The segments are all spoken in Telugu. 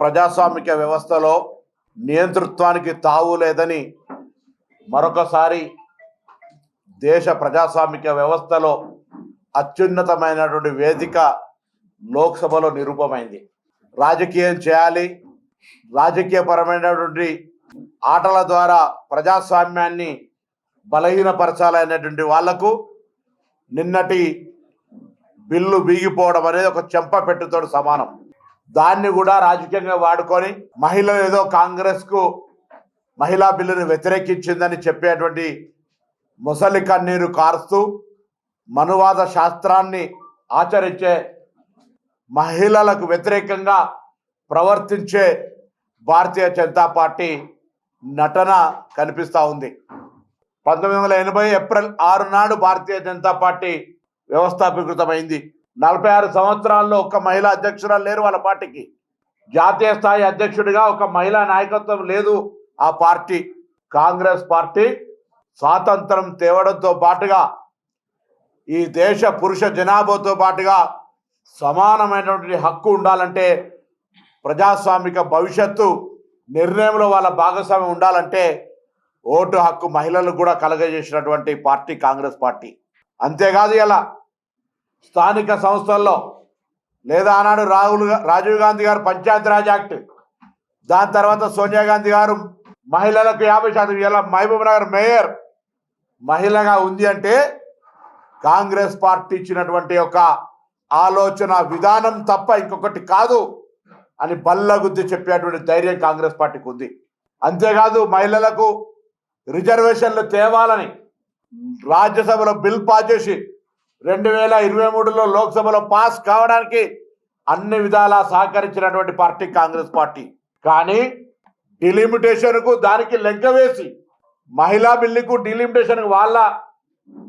ప్రజాస్వామిక వ్యవస్థలో నియంతృత్వానికి తావు లేదని మరొకసారి దేశ ప్రజాస్వామిక వ్యవస్థలో అత్యున్నతమైనటువంటి వేదిక లోక్సభలో నిరూపమైంది. రాజకీయం చేయాలి, రాజకీయపరమైనటువంటి ఆటల ద్వారా ప్రజాస్వామ్యాన్ని బలహీనపరచాలనేటువంటి వాళ్లకు నిన్నటి బిల్లు బీగిపోవడం అనేది ఒక చెంప పెట్టుతో సమానం. దాన్ని కూడా రాజకీయంగా వాడుకొని మహిళలు ఏదో కాంగ్రెస్కు మహిళా బిల్లును వ్యతిరేకించిందని చెప్పేటువంటి ముసలి కన్నీరు కారుస్తూ మనువాద శాస్త్రాన్ని ఆచరించే మహిళలకు వ్యతిరేకంగా ప్రవర్తించే భారతీయ జనతా పార్టీ నటన కనిపిస్తూ ఉంది. 1980 ఏప్రిల్ 6 నాడు భారతీయ జనతా పార్టీ వ్యవస్థాపీకృతమైంది. 46 సంవత్సరాల్లో ఒక మహిళా అధ్యక్షురాలు లేరు వాళ్ళ పార్టీకి. జాతీయ స్థాయి అధ్యక్షుడిగా ఒక మహిళా నాయకత్వం లేదు ఆ పార్టీ. కాంగ్రెస్ పార్టీ స్వాతంత్రం తేవడంతో పాటుగా ఈ దేశ పురుష జనాభాతో పాటుగా సమానమైనటువంటి హక్కు ఉండాలంటే, ప్రజాస్వామిక భవిష్యత్తు నిర్ణయంలో వాళ్ళ భాగస్వామ్యం ఉండాలంటే ఓటు హక్కు మహిళలకు కూడా కలగజేసినటువంటి పార్టీ కాంగ్రెస్ పార్టీ. అంతేకాదు ఇలా స్థానిక సంస్థల్లో లేదా ఆనాడు రాజీవ్ గాంధీ గారు పంచాయతీరాజ్ యాక్ట్, దాని తర్వాత సోనియా గాంధీ గారు మహిళలకు 50%, ఇలా మహబూబ్ నగర్ మేయర్ మహిళగా ఉంది అంటే కాంగ్రెస్ పార్టీ ఇచ్చినటువంటి ఒక ఆలోచన విధానం తప్ప ఇంకొకటి కాదు అని బల్లగుద్ది చెప్పేటువంటి ధైర్యం కాంగ్రెస్ పార్టీకి ఉంది. అంతేకాదు మహిళలకు రిజర్వేషన్లు తేవాలని రాజ్యసభలో బిల్ పాస్ చేసి 2023లో లోక్సభలో పాస్ కావడానికి అన్ని విధాలా సహకరించినటువంటి పార్టీ కాంగ్రెస్ పార్టీ. కానీ డిలిమిటేషన్కు దానికి లెక్క వేసి మహిళా బిల్లుకు డిలిమిటేషన్కు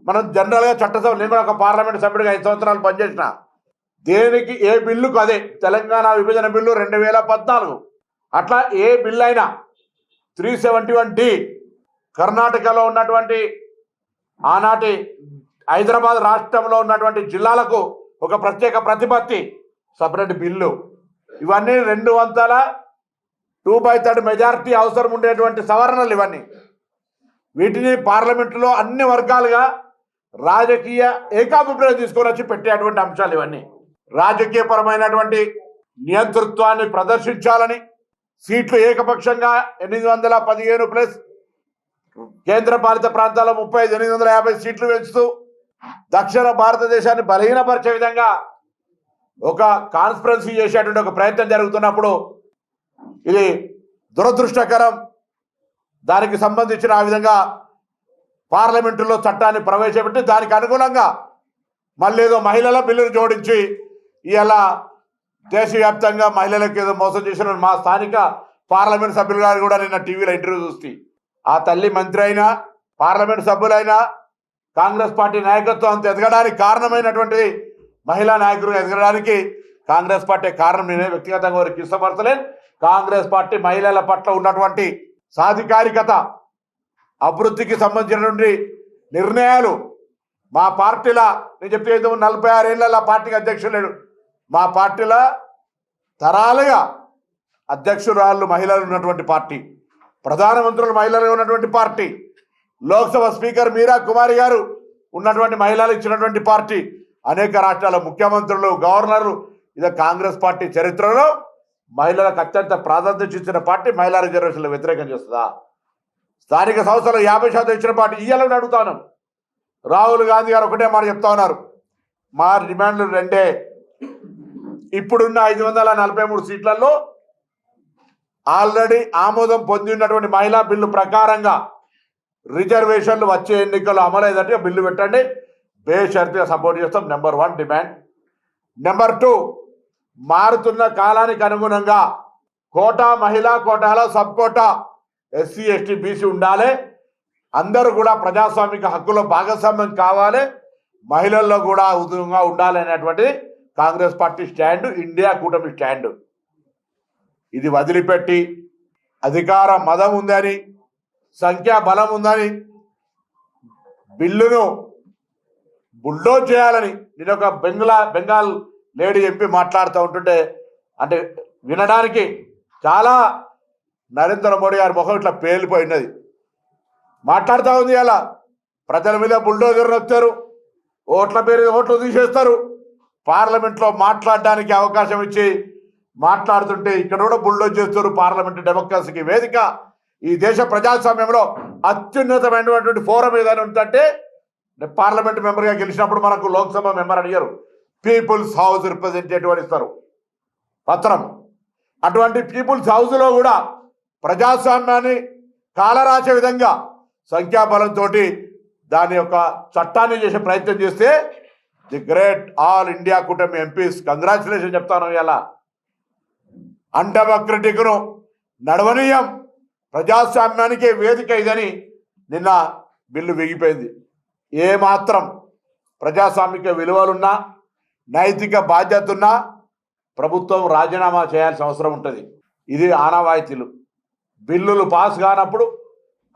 మనం జనరల్గా చట్టసభ, నేను కూడా ఒక పార్లమెంట్ సభ్యుడిగా 5 సంవత్సరాలు పనిచేసిన, దేనికి ఏ బిల్లుకు అదే తెలంగాణ విభజన బిల్లు 2014, అట్లా ఏ బిల్లు అయినా 371D కర్ణాటకలో ఉన్నటువంటి ఆనాటి హైదరాబాద్ రాష్ట్రంలో ఉన్నటువంటి జిల్లాలకు ఒక ప్రత్యేక ప్రతిపత్తి, సపరేట్ బిల్లు, ఇవన్నీ 2/3 మెజారిటీ అవసరం ఉండేటువంటి సవరణలు ఇవన్నీ. వీటిని పార్లమెంటులో అన్ని వర్గాలుగా రాజకీయ ఏకాభిప్రాయం తీసుకొని వచ్చి పెట్టేటువంటి అంశాలు ఇవన్నీ. రాజకీయపరమైనటువంటి నియంతృత్వాన్ని ప్రదర్శించాలని సీట్లు ఏకపక్షంగా 815 ప్లస్ కేంద్ర పాలిత ప్రాంతాల్లో 35,850 సీట్లు పెంచుతూ దక్షిణ భారతదేశాన్ని బలహీనపరిచే విధంగా ఒక కాన్స్పిరసీ చేసేటువంటి ఒక ప్రయత్నం జరుగుతున్నప్పుడు ఇది దురదృష్టకరం. దానికి సంబంధించిన ఆ విధంగా పార్లమెంటులో చట్టాన్ని ప్రవేశపెట్టి దానికి అనుగుణంగా మళ్ళీ ఏదో మహిళల బిల్లును జోడించి ఇలా దేశవ్యాప్తంగా మహిళలకు ఏదో మోసం చేసిన మా స్థానిక పార్లమెంట్ సభ్యులు గారు కూడా నిన్న టీవీలో ఇంటర్వ్యూ చూస్తే, ఆ తల్లి మంత్రి అయినా పార్లమెంట్ సభ్యులైనా కాంగ్రెస్ పార్టీ నాయకత్వం అంత ఎదగడానికి కారణమైనటువంటి మహిళా నాయకులు ఎదగడానికి కాంగ్రెస్ పార్టీ కారణం. నేనే వ్యక్తిగతంగా వారికి ఇష్టపడతలేను. కాంగ్రెస్ పార్టీ మహిళల పట్ల ఉన్నటువంటి సాధికారికత, అభివృద్ధికి సంబంధించినటువంటి నిర్ణయాలు మా పార్టీలో, నేను చెప్పే 46 ఏళ్ళ పార్టీకి అధ్యక్షులు లేడు, మా పార్టీలో తరాలుగా అధ్యక్షురాళ్ళు మహిళలు ఉన్నటువంటి పార్టీ, ప్రధానమంత్రులు మహిళలు ఉన్నటువంటి పార్టీ, లోక్సభ స్పీకర్ మీరా కుమారి గారు ఉన్నటువంటి మహిళలు ఇచ్చినటువంటి పార్టీ, అనేక రాష్ట్రాల ముఖ్యమంత్రులు, గవర్నర్లు, ఇది కాంగ్రెస్ పార్టీ చరిత్రలో మహిళలకు అత్యంత ప్రాధాన్యత ఇచ్చిన పార్టీ. మహిళా రిజర్వేషన్లు వ్యతిరేకం చేస్తుందా? స్థానిక సంస్థలు 50% ఇచ్చిన పార్టీ ఇయ్యాలని అడుగుతాను. రాహుల్ గాంధీ గారు ఒకటే మాట చెప్తా ఉన్నారు, మా డిమాండ్లు 2. ఇప్పుడున్న 543 సీట్లలో ఆల్రెడీ ఆమోదం పొంది ఉన్నటువంటి మహిళా బిల్లు ప్రకారంగా రిజర్వేషన్లు వచ్చే ఎన్నికలు అమలైనట్టుగా బిల్లు పెట్టండి, బేషరతుగా సపోర్ట్ చేస్తాం. Number 1 demand. నెంబర్ 2, మారుతున్న కాలానికి అనుగుణంగా కోటా, మహిళా కోటాలో sub quota SC, ST, BC ఉండాలి. అందరూ కూడా ప్రజాస్వామిక హక్కులో భాగస్వామ్యం కావాలి, మహిళల్లో కూడా ఉద్యోగంగా ఉండాలి అనేటువంటిది కాంగ్రెస్ పార్టీ స్టాండ్, ఇండియా కూటమి స్టాండ్. ఇది వదిలిపెట్టి అధికార మదం ఉందని, సంఖ్యా బలం ఉందని బిల్లును బుల్డోజ్ చేయాలని నేను ఒక బెంగాల్ లేడీ ఎంపీ మాట్లాడుతూ ఉంటుంటే, అంటే వినడానికి చాలా నరేంద్ర మోడీ గారి ముఖం ఇట్లా పేలిపోయినది. మాట్లాడుతూ ఉంది. అలా ప్రజల మీద బుల్డోజర్ వచ్చారు, ఓట్ల పేరు ఓట్లు తీసేస్తారు. పార్లమెంట్లో మాట్లాడడానికి అవకాశం ఇచ్చి మాట్లాడుతుంటే ఇక్కడ కూడా బుల్డోజ్ చేస్తారు. పార్లమెంటు డెమోక్రసీకి వేదిక, ఈ దేశ ప్రజాస్వామ్యంలో అత్యున్నతమైనటువంటి ఫోరం ఏదైనా ఉందంటే పార్లమెంట్ మెంబర్గా గెలిచినప్పుడు మనకు లోక్సభ మెంబర్ అడిగారు, పీపుల్స్ హౌస్ రిప్రజెంటేటివ్ అని ఇస్తారు పత్రం. అటువంటి పీపుల్స్ హౌస్లో కూడా ప్రజాస్వామ్యాన్ని కాలరాసే విధంగా సంఖ్యాబలంతో దాని యొక్క చట్టాన్ని చేసే ప్రయత్నం చేస్తే ది గ్రేట్ ఆల్ ఇండియా కూటమి ఎంపీస్ కంగ్రాచులేషన్ చెప్తాను. ఇలా అన్డెమోక్రటిక్ను నడవనీయం, ప్రజాస్వామ్యానికే వేదిక ఇదని నిన్న బిల్లు విగిపోయింది. ఏమాత్రం ప్రజాస్వామిక విలువలున్నా, నైతిక బాధ్యత ఉన్నా ప్రభుత్వం రాజీనామా చేయాల్సిన అవసరం ఉంటుంది. ఇది ఆనవాయితీలు. బిల్లులు పాస్ కానప్పుడు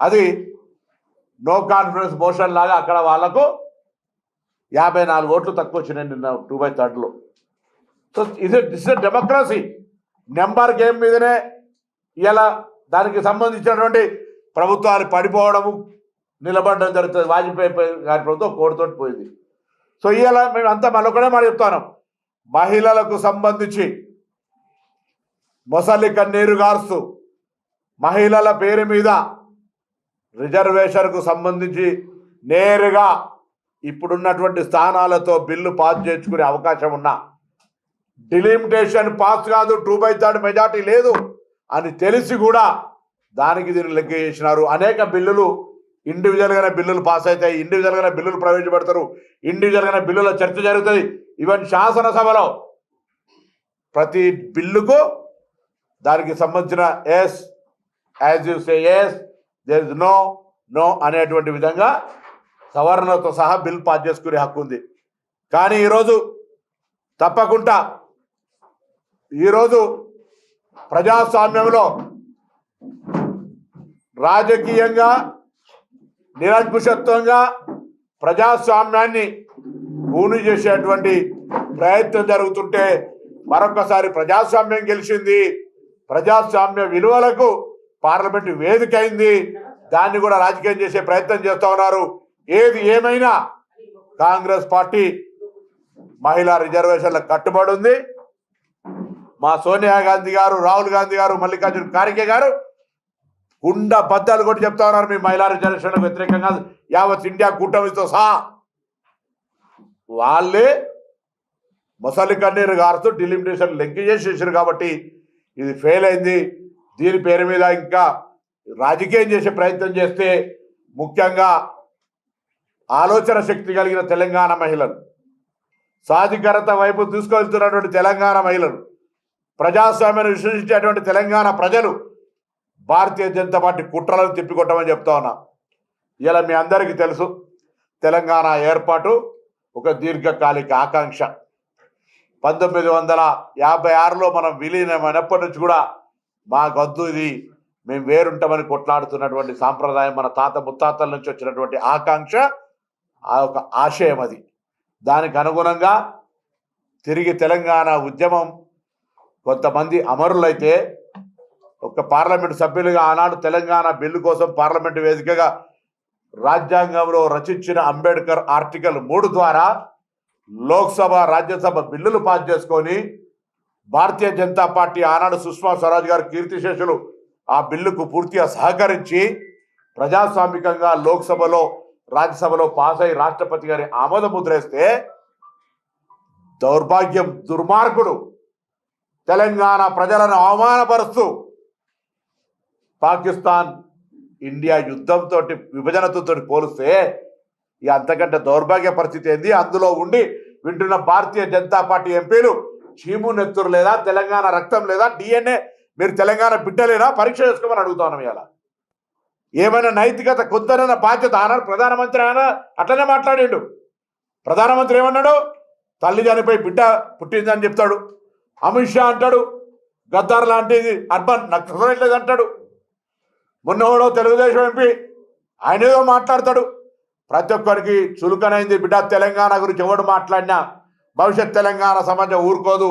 అది నో కాన్ఫిడెన్స్ మోషన్ లాగా అక్కడ వాళ్లకు 54 ఓట్లు తక్కువ వచ్చినాయి నిన్న 2/3. So this is democracy. Number game మీదనే ఇలా దానికి సంబంధించినటువంటి ప్రభుత్వాలు పడిపోవడము, నిలబడడం జరుగుతుంది. వాజ్పేయి గారి ప్రభుత్వం కోడితోటి పోయింది. సో ఇలా మేము అంతా మరొకనే మాట చెప్తాను, మహిళలకు సంబంధించి మొసలి కన్నీరు గారుస్తూ మహిళల పేరు మీద రిజర్వేషన్కు సంబంధించి నేరుగా ఇప్పుడున్నటువంటి స్థానాలతో బిల్లు పాస్ చేసుకునే అవకాశం ఉన్నా డిలిమిటేషన్ పాస్ కాదు, 2/3 మెజార్టీ లేదు అని తెలిసి కూడా దానికి దీన్ని లెక్క చేసినారు. అనేక బిల్లులు ఇండివిజువల్గానే బిల్లులు పాస్ అవుతాయి, ఇండివిజువల్గానే బిల్లులు ప్రవేశపెడతారు, ఇండివిజువల్గానే బిల్లుల చర్చ జరుగుతుంది. ఈవెన్ శాసనసభలో ప్రతి బిల్లుకు దానికి సంబంధించిన yes as you say yes, there is no no అనేటువంటి విధంగా సవరణతో సహా బిల్ పాస్ చేసుకునే హక్కు ఉంది. కానీ ఈరోజు తప్పకుండా ఈరోజు ప్రజాస్వామ్యంలో రాజకీయంగా నిరంకుశత్వంగా ప్రజాస్వామ్యాన్ని కూని చేసేటువంటి ప్రయత్నం జరుగుతుంటే మరొకసారి ప్రజాస్వామ్యం గెలిచింది, ప్రజాస్వామ్య విలువలకు పార్లమెంటు వేదిక అయింది, దాన్ని కూడా రాజకీయం చేసే ప్రయత్నం చేస్తూ ఉన్నారు. ఏది ఏమైనా కాంగ్రెస్ పార్టీ మహిళా రిజర్వేషన్లకు కట్టుబడి ఉంది. మా సోనియా గాంధీ గారు, రాహుల్ గాంధీ గారు, మల్లికార్జున ఖార్గే గారు కుండ బద్దలు కొట్టి చెప్తా ఉన్నారు, మీ మహిళా రిజర్వేషన్లకు వ్యతిరేకంగా యావత్ ఇండియా కూటమితో సహా. వాళ్ళే మొసలి కన్నీరు గారుతూ డిలిమిటేషన్ లెక్క చేసేసారు. కాబట్టి ఇది ఫెయిల్ అయింది. దీని పేరు మీద ఇంకా రాజకీయం చేసే ప్రయత్నం చేస్తే ముఖ్యంగా ఆలోచన శక్తి కలిగిన తెలంగాణ మహిళలు, సాధికారత వైపు తీసుకెళ్తున్నటువంటి తెలంగాణ మహిళలు, ప్రజాస్వామ్యాన్ని విశ్వసించేటువంటి తెలంగాణ ప్రజలు భారతీయ జనతా పార్టీ కుట్రలను తిప్పికొట్టమని చెప్తా ఉన్నా. ఇలా మీ అందరికీ తెలుసు, తెలంగాణ ఏర్పాటు ఒక దీర్ఘకాలిక ఆకాంక్ష. 1956లో మనం విలీనమైనప్పటి నుంచి కూడా మాకొద్దు, ఇది మేము వేరుంటామని కొట్లాడుతున్నటువంటి సాంప్రదాయం, మన తాత ముత్తాతల నుంచి వచ్చినటువంటి ఆకాంక్ష, ఆ ఒక ఆశయం అది. దానికి అనుగుణంగా తిరిగి తెలంగాణ ఉద్యమం కొంతమంది అమరులైతే ఒక పార్లమెంటు సభ్యులుగా ఆనాడు తెలంగాణ బిల్లు కోసం పార్లమెంటు వేదికగా రాజ్యాంగంలో రచించిన అంబేద్కర్ ఆర్టికల్ 3 ద్వారా లోక్సభ రాజ్యసభ బిల్లులు పాస్ చేసుకొని భారతీయ జనతా పార్టీ ఆనాడు సుష్మా స్వరాజ్ గారు కీర్తిశేషులు ఆ బిల్లుకు పూర్తిగా సహకరించి ప్రజాస్వామికంగా లోక్సభలో రాజ్యసభలో పాస్ అయి రాష్ట్రపతి గారి ఆమోద ముద్రేస్తే దౌర్భాగ్యం దుర్మార్గుడు తెలంగాణ ప్రజలను అవమానపరుస్తూ పాకిస్తాన్ ఇండియా యుద్ధంతో విభజనతో పోలిస్తే ఇక అంతకంటే దౌర్భాగ్య పరిస్థితి ఏంది? అందులో ఉండి వింటున్న భారతీయ జనతా పార్టీ ఎంపీలు చీము నెత్తురు లేదా, తెలంగాణ రక్తం లేదా, డిఎన్ఏ మీరు తెలంగాణ బిడ్డలేనా, పరీక్ష చేసుకోమని అడుగుతా ఉన్నాం. ఇలా ఏమైనా నైతికత కొందరైనా బాధ్యత ఆనాడు ప్రధానమంత్రి ఆయన అట్లనే మాట్లాడిండు. ప్రధానమంత్రి ఏమన్నాడు? తల్లి చనిపోయి బిడ్డ పుట్టిందని చెప్తాడు. అమిత్ షా అంటాడు గద్దార్ లాంటిది అర్బన్ నక్సలైట్లేదు అంటాడు. మొన్నోడో తెలుగుదేశం ఎంపీ ఆయన ఏదో మాట్లాడతాడు. ప్రతి ఒక్కరికి చులుకనైంది బిడ్డ. తెలంగాణ గురించి ఎవడు మాట్లాడినా భవిష్యత్ తెలంగాణ సమాజం ఊరుకోదు.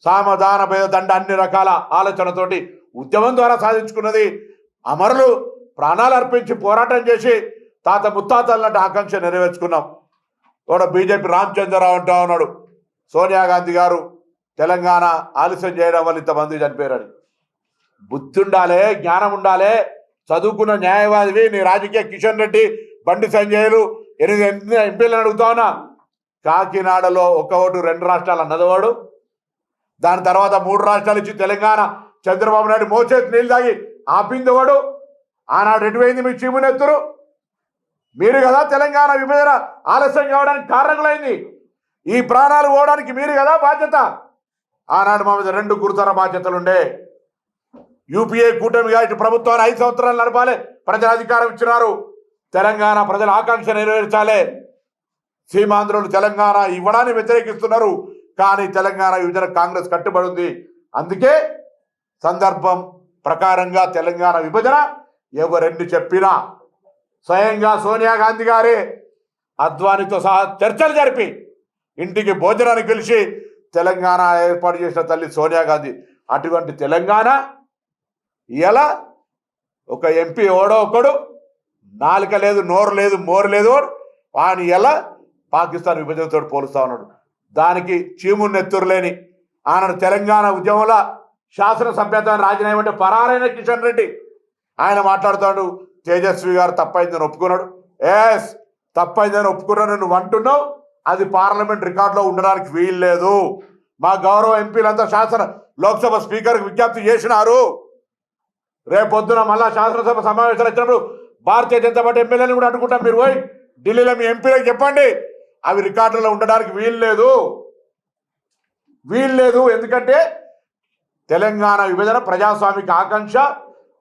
సామధాన భేద దండ అన్ని రకాల ఆలోచనతోటి ఉద్యమం ద్వారా సాధించుకున్నది. అమరులు ప్రాణాలు అర్పించి పోరాటం చేసి తాత ముత్తాతలన్నట్టు ఆకాంక్ష నెరవేర్చుకున్నాం. కూడా బీజేపీ రామచంద్రరావు అంటూ ఉన్నాడు, సోనియా గాంధీ గారు తెలంగాణ ఆలస్యం చేయడం వల్ల ఇంతమంది చనిపోయారని. బుద్ధి ఉండాలి, జ్ఞానం ఉండాలి. చదువుకున్న న్యాయవాదివి, నీ రాజకీయ కిషన్ రెడ్డి, బండి సంజయ్లు 8 ఎంపీలను అడుగుతా ఉన్నా. కాకినాడలో 1 ఓటు 2 రాష్ట్రాలు అన్నదవాడు. దాని తర్వాత 3 రాష్ట్రాలు ఇచ్చి తెలంగాణ చంద్రబాబు నాయుడు మోచేతి నీళ్ళు తాగి ఆపిందివాడు. ఆనాడు ఎటువైంది మీ చీమునెత్తురు? మీరు కదా తెలంగాణ విభజన ఆలస్యం కావడానికి కారణకులైంది. ఈ ప్రాణాలు పోవడానికి మీరు కదా బాధ్యత. ఆనాడు మా మీద 2 గురుతర బాధ్యతలుండే. యూపీఏ కూటమిగా ఇటు ప్రభుత్వాన్ని 5 సంవత్సరాలు నడపాలి, ప్రజల అధికారం ఇచ్చినారు. తెలంగాణ ప్రజల ఆకాంక్ష నెరవేర్చాలి. సీమాంధ్రులు తెలంగాణ ఇవ్వడాన్ని వ్యతిరేకిస్తున్నారు, కానీ తెలంగాణ విభజన కాంగ్రెస్ కట్టుబడి ఉంది. అందుకే సందర్భం ప్రకారంగా తెలంగాణ విభజన ఎవరెన్ని చెప్పినా స్వయంగా సోనియా గాంధీ గారే అద్వానీతో సహా చర్చలు జరిపి ఇంటికి భోజనానికి పిలిచి తెలంగాణ ఏర్పాటు చేసిన తల్లి సోనియా గాంధీ. అటువంటి తెలంగాణ ఇలా ఒక ఎంపీ ఓడో ఒకడు, నాలుక లేదు, నోరు లేదు, మోరు లేదు, వాని ఎలా పాకిస్తాన్ విభజనతో పోలుస్తా ఉన్నాడు. దానికి చీమున్నెత్తురు లేని ఆనాడు తెలంగాణ ఉద్యమంలో శాసనసభ్యత్వాన్ని రాజీనామా అంటే పరారైన కిషన్ రెడ్డి ఆయన మాట్లాడుతాడు, తేజస్వి గారు తప్పైందని ఒప్పుకున్నాడు. ఎస్, తప్పైందని ఒప్పుకున్నాను నువ్వు అంటున్నావు, అది పార్లమెంట్ రికార్డులో ఉండడానికి వీలు లేదు. మా గౌరవ ఎంపీలంతా లోక్సభ స్పీకర్కి విజ్ఞప్తి చేసినారు. రేపొద్దున మళ్ళా శాసనసభ సమావేశాలు వచ్చినప్పుడు భారతీయ జనతా పార్టీ ఎమ్మెల్యేని కూడా అనుకుంటాం, మీరు పోయి ఢిల్లీలో మీ ఎంపీలకు చెప్పండి, అవి రికార్డులలో ఉండడానికి వీలు లేదు. ఎందుకంటే తెలంగాణ విభజన ప్రజాస్వామిక ఆకాంక్ష,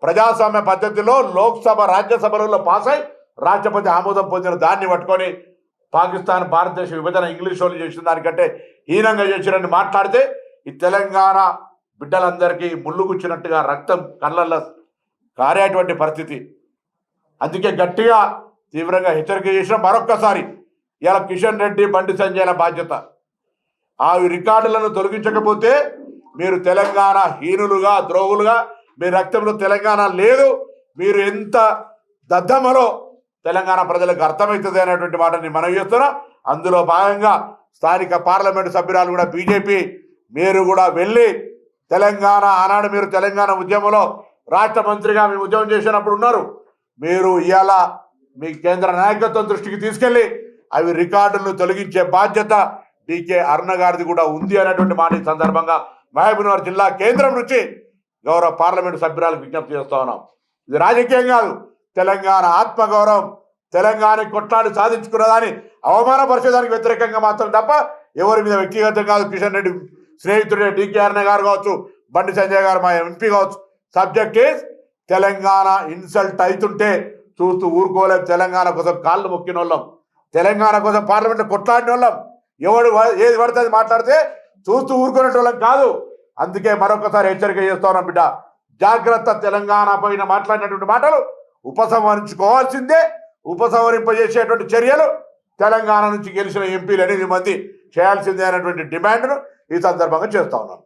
ప్రజాస్వామ్య పద్ధతిలో లోక్సభ రాజ్యసభలలో పాస్ అయి రాష్ట్రపతి ఆమోదం పొందిన దాన్ని పట్టుకొని పాకిస్తాన్ భారతదేశ విభజన ఇంగ్లీష్ వాళ్ళు చేసిన దానికంటే హీనంగా చేసిరని మాట్లాడితే ఈ తెలంగాణ బిడ్డలందరికీ ముళ్ళు గుచ్చినట్టుగా రక్తం కళ్ళల్లో కారేటువంటి పరిస్థితి. అందుకే గట్టిగా తీవ్రంగా హెచ్చరిక చేసిన మరొక్కసారి ఇలా కిషన్ రెడ్డి, బండి సంజయ్ల బాధ్యత. ఆ రికార్డులను తొలగించకపోతే మీరు తెలంగాణ హీనులుగా, ద్రోహులుగా, మీ రక్తంలో తెలంగాణ లేదు, మీరు ఎంత దద్దమ్మలో తెలంగాణ ప్రజలకు అర్థమవుతుంది అనేటువంటి మాటని మనం చేస్తున్నాం. అందులో భాగంగా స్థానిక పార్లమెంటు సభ్యురాలు కూడా బీజేపీ, మీరు కూడా వెళ్ళి తెలంగాణ ఆనాడు మీరు తెలంగాణ ఉద్యమంలో రాష్ట్ర మంత్రిగా మీ ఉద్యమం చేసినప్పుడు ఉన్నారు. మీరు ఇవాళ మీ కేంద్ర నాయకత్వం దృష్టికి తీసుకెళ్ళి అవి రికార్డులను తొలగించే బాధ్యత డికే అరుణ గారిది కూడా ఉంది అనేటువంటి మాట ఈ సందర్భంగా మహబూబ్నగర్ జిల్లా కేంద్రం నుంచి గౌరవ పార్లమెంటు సభ్యురాలకు విజ్ఞప్తి చేస్తా ఉన్నాం. ఇది రాజకీయం కాదు, తెలంగాణ ఆత్మగౌరవం, తెలంగాణ కొట్లాడి సాధించుకున్నదాన్ని అవమానపరిచేదానికి వ్యతిరేకంగా మాత్రం తప్ప ఎవరి మీద వ్యక్తిగతం కాదు. కిషన్ రెడ్డి స్నేహితుడే డికే అరుణ గారు కావచ్చు, బండి సంజయ్ గారు మా ఎంపీ కావచ్చు. సబ్జెక్ట్ ఈజ్ తెలంగాణ ఇన్సల్ట్ అవుతుంటే చూస్తూ ఊరుకోలేం. తెలంగాణ కోసం కాళ్ళు మొక్కిన వాళ్ళం, తెలంగాణ కోసం పార్లమెంట్లో కొట్లాడిన వాళ్ళం. ఎవడు ఏది పడుతుంది మాట్లాడితే చూస్తూ ఊరుకునేటోళ్ళం కాదు. అందుకే మరొకసారి హెచ్చరిక చేస్తా ఉన్నాం, బిడ్డ జాగ్రత్త. తెలంగాణ పైన మాట్లాడినటువంటి మాటలు ఉపసంహరించుకోవాల్సిందే. ఉపసంహరింపజేసేటువంటి చర్యలు తెలంగాణ నుంచి గెలిచిన ఎంపీలు 8 మంది చేయాల్సిందే అనేటువంటి డిమాండ్ను ఈ సందర్భంగా చేస్తా ఉన్నాను.